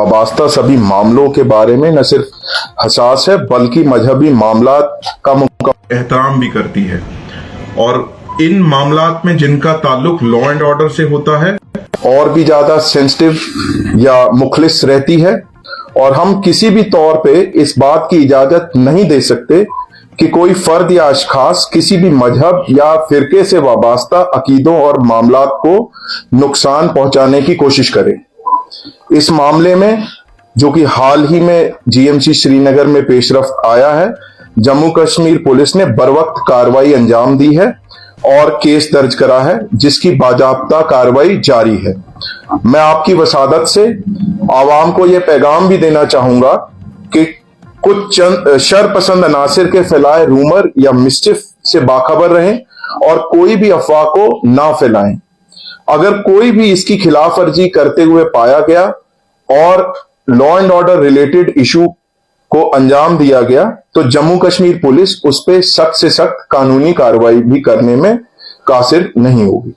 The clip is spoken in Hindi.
वाबस्ता सभी मामलों के बारे में न सिर्फ हसास है बल्कि मजहबी मामलात का एहतराम भी करती है, और इन मामलात में जिनका ताल्लुक लॉ एंड ऑर्डर से होता है और भी ज्यादा सेंसिटिव या मुखलिस रहती है। और हम किसी भी तौर पे इस बात की इजाजत नहीं दे सकते कि कोई फर्द या अशखास किसी भी मजहब या फिरके से वाबस्ता अकीदों और मामलात को नुकसान पहुंचाने की कोशिश करे। इस मामले में, जो कि हाल ही में जीएमसी श्रीनगर में पेशरफ्त आया है, जम्मू कश्मीर पुलिस ने बरवक्त कार्रवाई अंजाम दी है और केस दर्ज करा है, जिसकी बाजाब्ता कार्रवाई जारी है। मैं आपकी वसादत से आवाम को यह पैगाम भी देना चाहूंगा कि कुछ चंद शरपसंद अनासिर के फैलाए रूमर या मिस्चिफ से बाखबर रहें और कोई भी अफवाह को ना फैलाएं। अगर कोई भी इसकी खिलाफ वर्जी करते हुए पाया गया और law and order related issue को अंजाम दिया गया तो जम्मू कश्मीर पुलिस उस पर सख्त से सख्त कानूनी कार्रवाई भी करने में कासिर नहीं होगी।